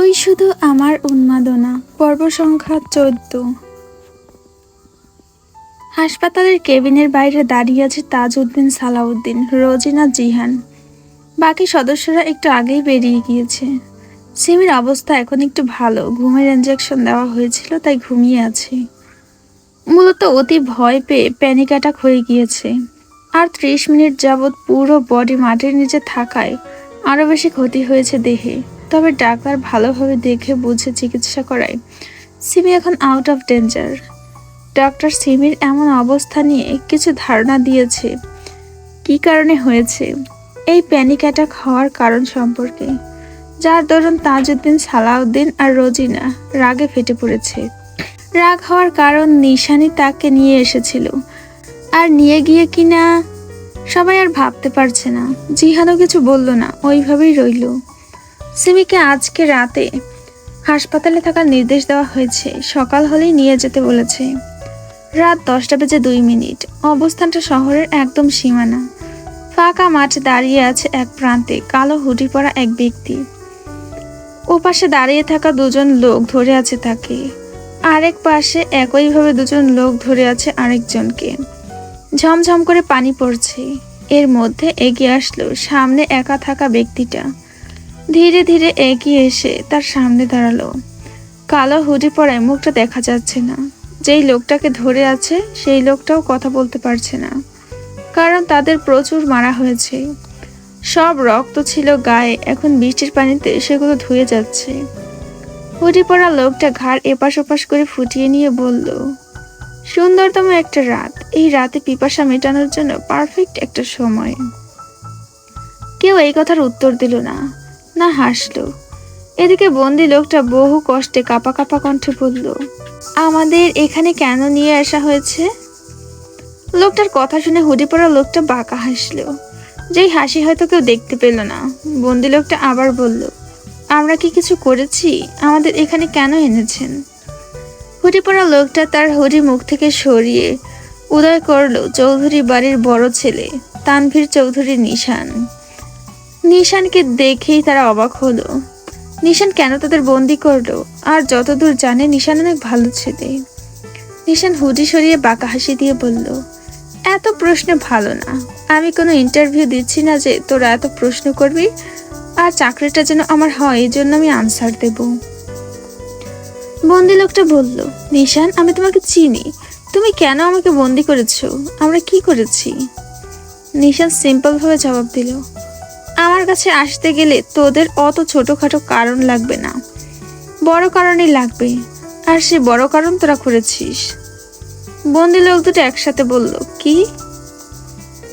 তুই শুধু আমার উন্মাদনা পর্ব সংখ্যা 14। হাসপাতালের কেবিনের বাইরে দাঁড়িয়ে আছে তাজউদ্দিন, সালাউদ্দিন, রোজিনা, জিহান। বাকি সদস্যরা একটু আগেই বেরিয়ে গিয়েছে। সিমির অবস্থা এখন একটু ভালো, ঘুমের ইনজেকশন দেওয়া হয়েছিল তাই ঘুমিয়ে আছে। মূলত অতি ভয় পেয়ে প্যানিক অ্যাটাক হয়ে গিয়েছে। আর 30 মিনিট যাবৎ পুরো বডি মাটির নিচে থাকায় আরও বেশি ক্ষতি হয়েছে দেহে। তবে ডাক্তার ভালোভাবে দেখে বুঝে চিকিৎসা করায় সিমি এখন আউট অফ ডেঞ্জার। ডক্টর সিমির এমন অবস্থা নিয়ে কিছু ধারণা দিয়েছে কী কারণে হয়েছে এই প্যানিক অ্যাটাক হওয়ার কারণ সম্পর্কে, যার দরুন তাজউদ্দিন, সালাউদ্দিন আর রোজিনা রাগে ফেটে পড়েছে। রাগ হওয়ার কারণ নিশানি তাকে নিয়ে এসেছিল, আর নিয়ে গিয়ে কিনা সবাই আর ভাবতে পারছে না। জিহানও কিছু বলল না, ওইভাবেই রইল। সিমিকে আজকে রাতে হাসপাতালে থাকার নির্দেশ দেওয়া হয়েছে, সকাল হলেই নিয়ে যেতে বলেছে। রাত 10:02। অবস্থানটা শহরের একদম সীমানা। ফাঁকা মাঠে দাঁড়িয়ে আছে এক প্রান্তে কালো হুডি পরা এক ব্যক্তি। ওপাশে দাঁড়িয়ে থাকা দুজন লোক ধরে আছে তাকে, আরেক পাশে একইভাবে দুজন লোক ধরে আছে আরেকজনকে। ঝমঝম করে পানি পড়ছে। এর মধ্যে এগিয়ে আসলো সামনে একা থাকা ব্যক্তিটা। ধীরে ধীরে এগিয়ে এসে তার সামনে দাঁড়ালো। কালো হুডি পরায় মুখটা দেখা যাচ্ছে না। যেই লোকটাকে ধরে আছে সেই লোকটাও কথা বলতে পারছে না, কারণ তাদের প্রচুর মারা হয়েছে। সব রক্ত ছিল গায়ে, এখন বৃষ্টির পানিতে সেগুলো ধুয়ে যাচ্ছে। হুডি পরা লোকটা ঘাড় এপাশ ওপাশ করে ফুটিয়ে নিয়ে বলল, সুন্দরতম একটা রাত, এই রাতে পিপাসা মেটানোর জন্য পারফেক্ট একটা সময়। কেউ এই কথার উত্তর দিল না, না হাসলো। এদিকে বন্দি লোকটা বহু কষ্টে কাঁপা কাঁপা কণ্ঠে বলল, আমাদের এখানে কেন নিয়ে আসা হয়েছে? লোকটার কথা শুনে হুডি পরা লোকটা বাঁকা হাসলো, যেই হাসি হয়তো কেউ দেখতে পেল না। বন্দি লোকটা আবার বলল, আমরা কি কিছু করেছি? আমাদের এখানে কেন এনেছেন? হুডি পরা লোকটা তার হুডি মুখ থেকে সরিয়ে উদয় করলো চৌধুরী বাড়ির বড় ছেলে তানভীর চৌধুরী নিশান। নিশানকে দেখেই তারা অবাক হলো। নিশান কেন তাদের বন্দি করলো? আর যতদূর জানে নিশান অনেক ভালো ছেলে। নিশান হুডি সরিয়ে বাঁকা হাসি দিয়ে বলল, এত প্রশ্ন ভালো না। আমি কোনো ইন্টারভিউ দিচ্ছি না যে তোরা এত প্রশ্ন করবি, আর চাকরিটা যেন আমার হয় এই জন্য আমি আনসার দেব। বন্দি লোকটা বলল, নিশান, আমি তোমাকে চিনি, তুমি কেন আমাকে বন্দি করেছো? আমরা কি করেছি? নিশান সিম্পল ভাবে জবাব দিল, আমার কাছে আসতে গেলে তোদের অত ছোটখাটো কারণ লাগবে না, বড় কারণই লাগবে, আর সে বড় কারণ তোরা করেছিস। বন্দি লোক দুটো একসাথে বলল, কি?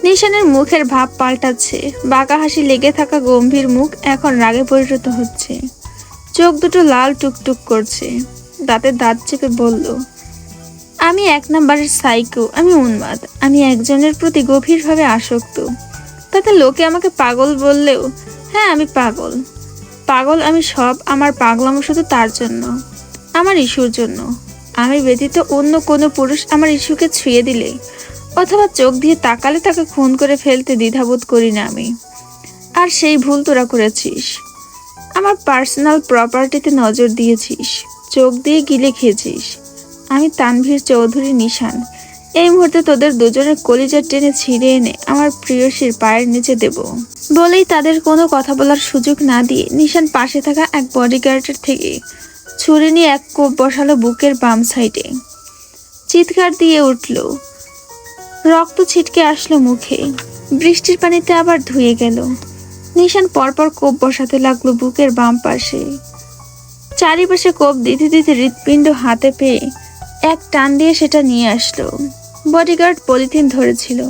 নিশানের মুখের ভাব পাল্টাচ্ছে। বাঁকা হাসি লেগে থাকা গম্ভীর মুখ এখন রাগে পরিণত হচ্ছে। চোখ দুটো লাল টুকটুক করছে। দাঁতে দাঁত চেপে বলল, আমি 1 নাম্বারের সাইকো, আমি উন্মাদ, আমি একজনের প্রতি গভীরভাবে আসক্ত। তাতে লোকে আমাকে পাগল বললেও হ্যাঁ, আমি পাগল। পাগল আমি সব। আমার পাগলামো শুধু তার জন্য, আমার ইস্যুর জন্য। আমি ব্যতীত অন্য কোনো পুরুষ আমার ইস্যুকে ছুঁয়ে দিলে অথবা চোখ দিয়ে তাকালে তাকে খুন করে ফেলতে দ্বিধাবোধ করি না আমি। আর সেই ভুল তোরা করেছিস। আমার পার্সোনাল প্রপার্টিতে নজর দিয়েছিস, চোখ দিয়ে গিলে খেয়েছিস। আমি তানভীর চৌধুরী নিশান এই মুহূর্তে তোদের দুজনের কলিজা টেনে ছিঁড়ে এনে আমার প্রিয়সীর পায়ের নিচে দেব। বলেই তাদের কোনো কথা বলার সুযোগ না দিয়ে নিশান পাশে থাকা এক বডিগার্ডের থেকে ছুরি নিয়ে এক কোপ বসালো বুকের বাম সাইডে। চিৎকার দিয়ে উঠল, রক্ত ছিটকে আসলো মুখে। বৃষ্টির পানিতে আবার ধুয়ে গেল। নিশান পরপর কোপ বসাতে লাগলো বুকের বাম পাশে। চারিপাশে কোপ দিতে দিতে হৃৎপিণ্ড হাতে পেয়ে এক টান দিয়ে সেটা নিয়ে আসলো। বডিগার্ড পলিথিন ধরেছিল।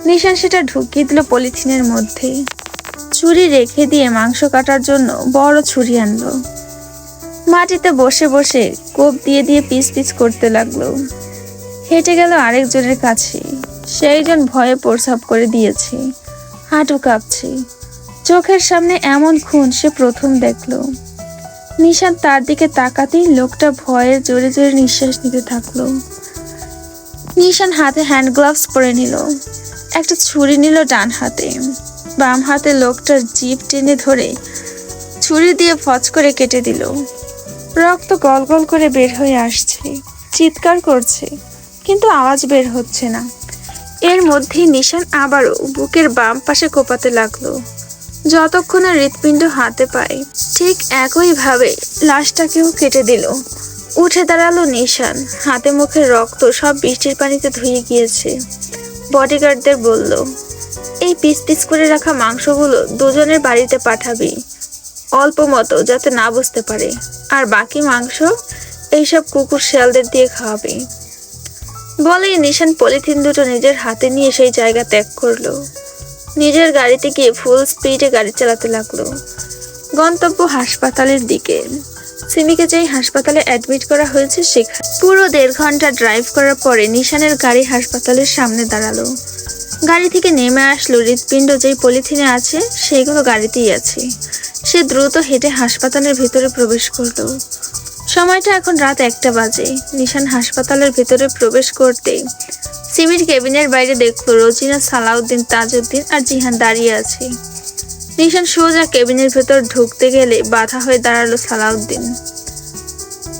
নিশান সেটা ঢুকিয়ে দিল পলিথিনের মধ্যে। ছুরি রেখে দিয়ে মাংস কাটার জন্য বড় ছুরি আনলো। মাটিতে বসে বসে কোপ দিয়ে দিয়ে পিস পিস করতে লাগলো। হেঁটে গেল আরেকজনের কাছে। সেইজন ভয়ে প্রস্রাব করে দিয়েছে, হাঁটু কাঁপছে। চোখের সামনে এমন খুন সে প্রথম দেখলো। নিশান তার দিকে তাকাতেই লোকটা ভয়ে জোরে জোরে নিঃশ্বাস নিতে থাকলো। নিশান হাতে হ্যান্ড গ্লাভস পরে নিল। একটা ছুরি নিল ডান হাতে। বাম হাতে লোকটার জিভ টেনে ধরে ছুরি দিয়ে ফচ করে কেটে দিল। রক্ত গল গল করে বের হয়ে আসছে। চিৎকার করছে, কিন্তু আওয়াজ বের হচ্ছে না। এর মধ্যেই নিশান আবারও বুকের বাম পাশে কোপাতে লাগলো, যতক্ষণ না হৃৎপিণ্ড হাতে পায়। ঠিক একইভাবে লাশটাকেও কেটে দিল। উঠে দাঁড়ালো নিশান। হাতে মুখে রক্ত সব বৃষ্টির পানিতে ধুয়ে গিয়েছে। বডিগার্ডদের বলল, এই পিস পিস করে রাখা মাংসগুলো দুজনের বাড়িতে পাঠাবি, অল্প মতো, যাতে না বুঝতে পারে। আর বাকি মাংস এইসব কুকুর শেয়ালদের দিয়ে খাওয়াবি। বলেই নিশান পলিথিন দুটো নিজের হাতে নিয়ে সেই জায়গা ত্যাগ করলো। নিজের গাড়িতে গিয়ে ফুল স্পিডে গাড়ি চালাতে লাগলো, গন্তব্য হাসপাতালের দিকে। সিমিকে যেই হাসপাতালে অ্যাডমিট করা হয়েছে সেখানে। পুরো 1.5 ঘন্টা ড্রাইভ করার পরে নিশানের গাড়ি হাসপাতালের সামনে দাঁড়ালো। গাড়ি থেকে নেমে আসলো। হৃৎপিণ্ড যেই পলিথিনে আছে সেইগুলো গাড়িতেই আছে। সে দ্রুত হেঁটে হাসপাতালের ভেতরে প্রবেশ করলো। সময়টা এখন রাত 1টা বাজে। নিশান হাসপাতালের ভেতরে প্রবেশ করতে সিমির কেবিনের বাইরে দেখলো রোজিনা, সালাউদ্দিন, তাজউদ্দিন আর জিহান দাঁড়িয়ে আছে। নিশান সোজা কেবিনের ভেতর ঢুকতে গেলে বাধা হয়ে দাঁড়ালো সালাউদ্দিন।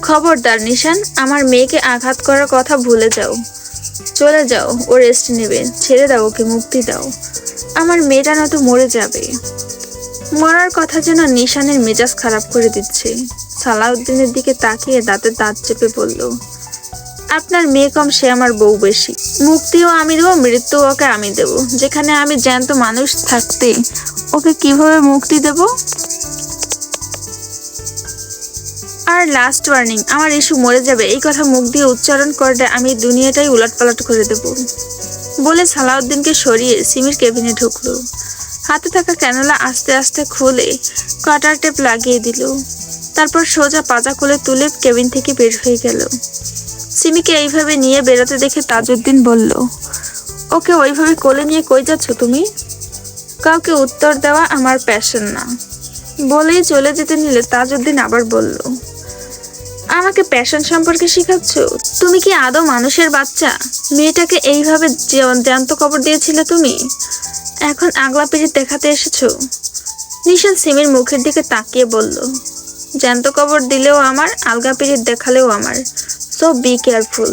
খবরদার নিশান, আমার মেয়েকে আঘাত করার কথা ভুলে যাও। চলে যাও, ও রেস্ট নেবে। ছেড়ে দাও ওকে, মুক্তি দাও। আমার মেয়েটা না তো মরে যাবে। মরার কথা যেন নিশানের মেজাজ খারাপ করে দিচ্ছে। সালাউদ্দিনের দিকে তাকিয়ে দাঁতে দাঁত চেপে বলল, আপনার মেয়ে কম, সে আমার বউ বেশি। মুক্তিও আমি দেবো, মৃত্যু ওকে আমি দেব। যেখানে আমি জ্যান্ত মানুষ থাকতে ওকে কিভাবে মুক্তি দেব? আর লাস্ট ওয়ার্নিং, আমার ইস্যু মরে যাবে এই কথা মুখ দিয়ে উচ্চারণ করলে আমি দুনিয়াটাই উলটপালট করে দেব। বলে সালাউদ্দিনকে সরিয়ে সিমির কেবিনে ঢুকলো। হাতে থাকা ক্যানোলা আস্তে আস্তে খুলে কাটার টেপ লাগিয়ে দিল। তারপর সোজা পাজা কোলে তুলে কেবিন থেকে বের হয়ে গেল। সিমিকে এইভাবে নিয়ে বেরোতে দেখে তাজউদ্দিন বলল, ওকে ওইভাবে কোলে নিয়ে কই যাচ্ছ তুমি? কাউকে উত্তর দেওয়া আমার প্যাশন না। বলেই চলে যেতে নিলে তাজউদ্দিন আবার বলল, আমাকে প্যাশন সম্পর্কে শেখাচ্ছ? তুমি কি আদৌ মানুষের বাচ্চা? মেয়েটাকে এইভাবে জ্যান্ত কবর দিয়েছিলে তুমি, এখন আগলা পিরিত দেখাতে এসেছো? নিশান সিমির মুখের দিকে তাকিয়ে বলল, জ্যান্ত কবর দিলেও আমার, আলগা পিরিত দেখালেও আমার। So be careful.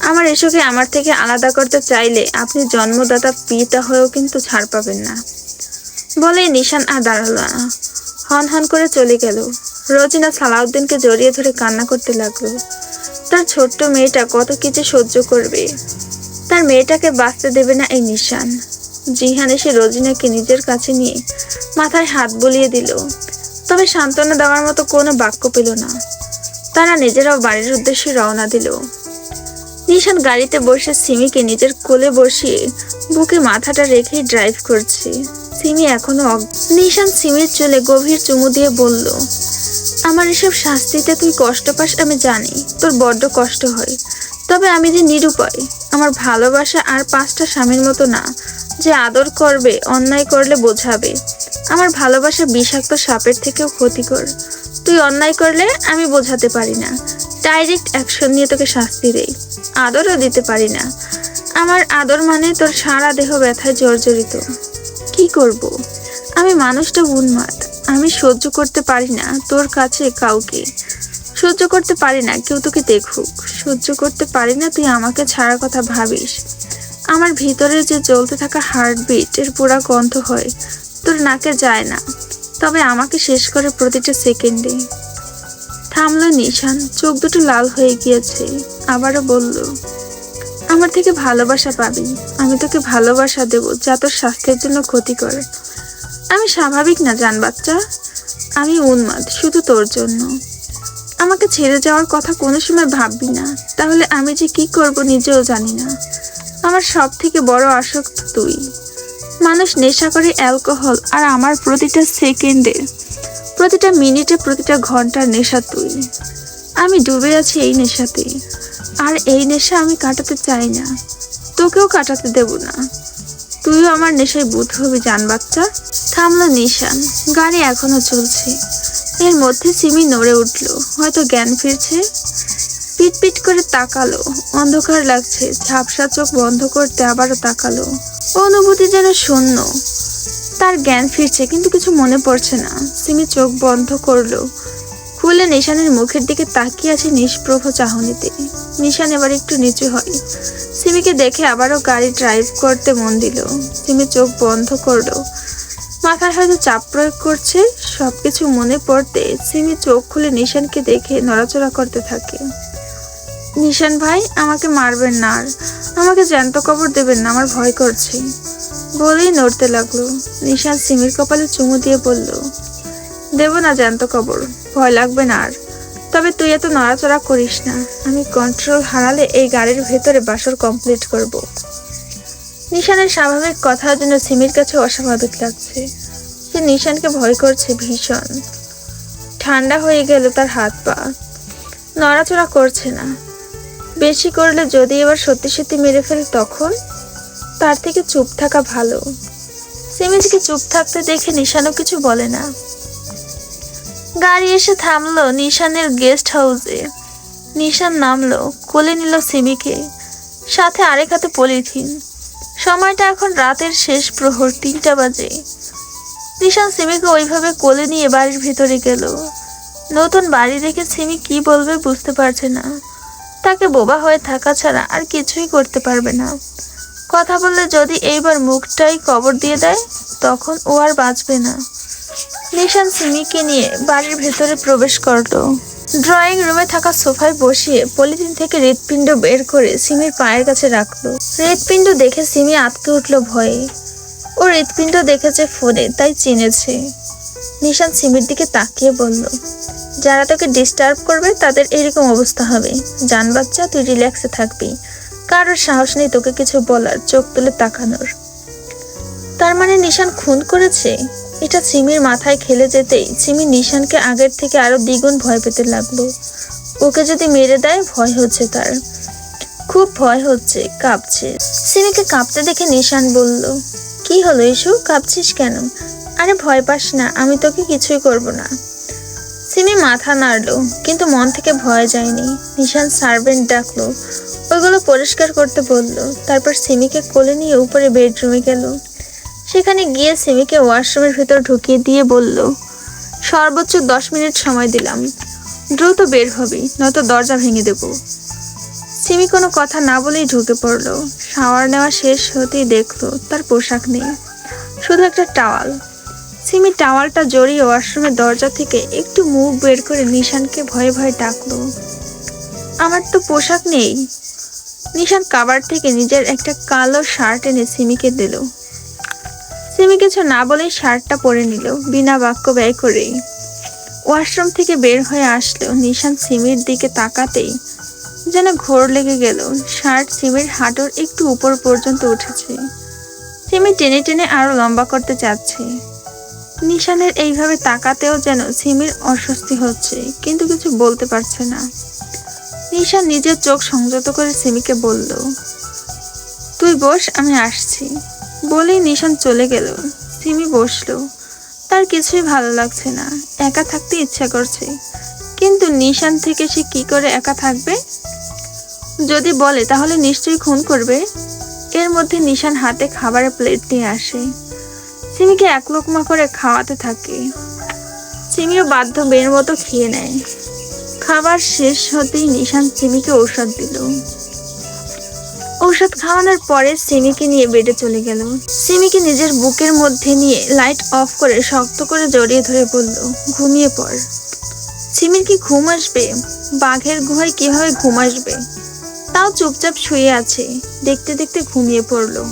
আমার এসবকে আমার থেকে আলাদা করতে চাইলে আপনি জন্মদাতা পিতা হয়েও কিন্তু ছাড় পাবেন না। বলেই নিশান আর দাঁড়ালো না, হন হন করে চলে গেল। রোজিনা সালাউদ্দিনকে জড়িয়ে ধরে কান্না করতে লাগলো। তার ছোট্ট মেয়েটা কত কিছু সহ্য করবে, তার মেয়েটাকে বাঁচতে দেবে না এই নিশান। জিহান এসে রোজিনাকে নিজের কাছে নিয়ে মাথায় হাত বুলিয়ে দিল, তবে সান্ত্বনা দেওয়ার মতো কোনো বাক্য পেল না। তারা নিজেরাও বাড়ির উদ্দেশ্যে রওনা দিল। নিশান গাড়িতে বসে সিমিকে নিজের কোলে বসিয়ে বুকে মাথাটা রেখেই ড্রাইভ করছে। সিমি এখনো নিশান সিমির চুলে গভীর চুমু দিয়ে বলল, আমার এসব শাস্তিতে তুই কষ্ট পাস আমি জানি, তোর বড্ড কষ্ট হয়। তবে আমি যে নিরুপায়। আমার ভালোবাসা আর 5টা স্বামীর মতো না, যে আদর করবে, অন্যায় করলে বোঝাবে। আমার ভালোবাসা বিষাক্ত সাপের থেকেও ক্ষতিকর। তুই অন্যায় করলে আমি বোঝাতে পারি না, ডাইরেক্ট অ্যাকশন নিয়ে তোকে শাস্তি দেই। আদরও দিতে পারি না। আমার আদর মানে তোর সারা দেহ ব্যথায় জর্জরিত। কি করব? আমি মানুষটা উন্মাদ। আমি সহ্য করতে পারি না তোর কাছে কাউকে। সহ্য করতে পারি না কেউ তোকে দেখুক। সহ্য করতে পারি না তুই আমাকে ছাড়ার কথা ভাবিস। আমার ভিতরে যে জ্বলতে থাকা হার্টবিট এর পুরা গন্ধ হয়, তোর নাকে যায় না, তবে আমাকে শেষ করে প্রতিটা সেকেন্ডে। থামলো নিশান, চোখ দুটো লাল হয়ে গিয়েছে। আবারও বলল, আমার থেকে ভালোবাসা পাবি। আমি তোকে ভালোবাসা দেব যা তোর স্বাস্থ্যের জন্য ক্ষতিকর। আমি স্বাভাবিক না জান বাচ্চা, আমি উন্মাদ শুধু তোর জন্য। আমাকে ছেড়ে যাওয়ার কথা কোনো সময় ভাববি না, তাহলে আমি যে কি করব নিজেও জানি না। আমার সব থেকে বড় আসক্ত তুই। মানুষ নেশা করে অ্যালকোহল, আর আমার প্রতিটা সেকেন্ডে, প্রতিটা মিনিটে, প্রতিটা ঘন্টার নেশা তুই। আমি ডুবে আছি এই নেশাতে, আর এই নেশা আমি কাটাতে চাই না, তোকেও কাটাতে দেব না। তুইও আমার নেশায় বুধ হবি জান বাচ্চা। থামলো নিশান। গাড়ি এখনো চলছে। এর মধ্যে সিমি নড়ে উঠল, হয়তো জ্ঞান ফিরছে। পিট পিট করে তাকালো, অন্ধকার লাগছে। ঝাপসা চোখ বন্ধ করতে আবারও তাকালো। অনুভূতি যেন শূন্য। তার জ্ঞান ফিরছে কিন্তু কিছু মনে পড়ছে না। সিমি চোখ বন্ধ করলো, খুলে নিশানের মুখের দিকে তাকিয়ে আছে নিষ্প্রভ চাহনিতে। নিশান এবার একটু নিচু হয়, সিমিকে দেখে আবারও গাড়ি ড্রাইভ করতে মন দিল। সিমি চোখ বন্ধ করলো, মাথায় হয়তো চাপ প্রয়োগ করছে। সবকিছু মনে পড়তে সিমি চোখ খুলে নিশানকে দেখে নড়াচড়া করতে থাকে। নিশান ভাই, আমাকে মারবেন না, আর আমাকে জ্যান্ত কবর দেবেন না, আমার ভয় করছে বলেই নড়তে লাগলো। নিশান সিমির কপালে চুমু দিয়ে বলল, দেব না জ্যান্ত কবর, ভয় লাগবে না আর। তবে তুই এত নড়াচড়া করিস না, আমি কন্ট্রোল হারালে এই গাড়ির ভেতরে বাসর কমপ্লিট করব। নিশানের স্বাভাবিক কথার জন্য সিমির কাছে অস্বাভাবিক লাগছে। সে নিশানকে ভয় করছে ভীষণ। ঠান্ডা হয়ে গেল তার হাত পা, নড়াচড়া করছে না। বেশি করলে যদি এবার সত্যি সত্যি মেরে ফেলে তখন? তার থেকে চুপ থাকা ভালো। সিমিকে চুপ থাকতে দেখে নিশানও কিছু বলে না। গাড়ি এসে থামলো নিশানের গেস্ট হাউসে। নিশান নামলো, কোলে নিল সিমিকে, সাথে আরেক হাতে পলিথিন। সময়টা এখন রাতের শেষ প্রহর, 3টা বাজে। নিশান সিমিকে ওইভাবে কোলে নিয়ে বাড়ির ভিতরে গেল। নতুন বাড়ি দেখে সিমি কি বলবে বুঝতে পারছে না। তাকে বোবা হয়ে থাকা ছাড়া আর কিছুই করতে পারবে না। কথা বললে যদি এইবার মুখটাই কবর দিয়ে দেয় তখন ও আর বাঁচবে না। নিশান সিমিকে নিয়ে বাড়ির ভেতরে প্রবেশ করলো। ড্রয়িং রুমে থাকা সোফায় বসিয়ে পলিথিন থেকে হৃৎপিণ্ড বের করে সিমির পায়ের কাছে রাখলো। হৃৎপিণ্ড দেখে সিমি আঁতকে উঠলো ভয়ে। ও হৃৎপিণ্ড দেখেছে ফোনে, তাই চিনেছে। নিশান সিমির দিকে তাকিয়ে বলল, যারা তোকে ডিস্টার্ব করবে তাদের এরকম অবস্থা হবে। জান বাচ্চা, তুই রিল্যাক্সে থাকবি, কারোর সাহস নেই তোকে কিছু বলার, চোখ তুলে তাকানোর। তার মানে নিশান খুন করেছে? এটা সিমির মাথায় খেলে যেতেই সিমি নিশানকে আগের থেকে আরো দ্বিগুণ ভয় পেতে লাগলো। ওকে যদি মেরে দেয় ভয় হচ্ছে তার, খুব ভয় হচ্ছে, কাঁপছে। সিমিকে কাঁপতে দেখে নিশান বলল, কি হলো ইস্যু, কাঁপছিস কেন? আরে ভয় পাস না, আমি তোকে কিছুই করব না। সিমি মাথা নাড়লো, কিন্তু মন থেকে ভয় যায়নি। নিশান সার্ভেন্ট ডাকলো, ওইগুলো পরিষ্কার করতে বলল। তারপর সিমিকে কোলে নিয়ে উপরে বেডরুমে গেল। সেখানে গিয়ে সিমিকে ওয়াশরুমের ভেতর ঢুকিয়ে দিয়ে বলল, সর্বোচ্চ 10 মিনিট সময় দিলাম, দ্রুত বের হবি, নয়তো দরজা ভেঙে দেব। সিমি কোনো কথা না বলেই ঢুকে পড়লো। শাওয়ার নেওয়া শেষ হতেই দেখলো তার পোশাক নেই, শুধু একটা টাওয়াল। সিমি টাওয়ালটা জড়িয়ে ওয়াশরুমের দরজা থেকে একটু মুখ বের করে নিশানকে ভয়ে ভয়ে ডাকলো, আমার তো পোশাক নেই। নিশান কাবার থেকে নিজের একটা কালো শার্ট এনে সিমিকে দিল। সিমি কিছু না বলেই শার্টটা পরে নিল, বিনা বাক্য ব্যয় করেই। ওয়াশরুম থেকে বের হয়ে আসলো। নিশান সিমির দিকে তাকাতেই যেন ঘোর লেগে গেল। শার্ট সিমির হাঁটুর একটু উপর পর্যন্ত উঠেছে। সিমি টেনে টেনে আরো লম্বা করতে চাচ্ছে। নিশানের এইভাবে তাকাতেও যেন সিমির অস্বস্তি হচ্ছে, কিন্তু কিছু বলতে পারছে না। নিশান নিজের চোখ সংযত করে সিমিকে বলল, তুই বস, আমি আসছি। বলেই নিশান চলে গেল। সিমি বসলো। তার কিছুই ভালো লাগছে না, একা থাকতে ইচ্ছা করছে। কিন্তু নিশান থেকে সে কি করে একা থাকবে? যদি বলে তাহলে নিশ্চয়ই খুন করবে। এর মধ্যে নিশান হাতে খাবারের প্লেট নিয়ে আসে। সিমিকে এক লোকমা করে খাওয়াতে থাকে। সিমিও বাধ্য মেয়ের মতো খেয়ে নেয়। খাবার শেষ হতেই নিশান সিমিকে ঔষধ দিল। ঔষধ খাওয়ানোর পরে সিমিকে নিয়ে বেডে চলে গেল। সিমিকে নিজের বুকের মধ্যে নিয়ে লাইট অফ করে শক্ত করে জড়িয়ে ধরে বলল, ঘুমিয়ে পড়। সিমির কি ঘুম আসবে? বাঘের গুহায় কিভাবে ঘুম আসবে? তাও চুপচাপ শুয়ে আছে। দেখতে দেখতে ঘুমিয়ে পড়লো।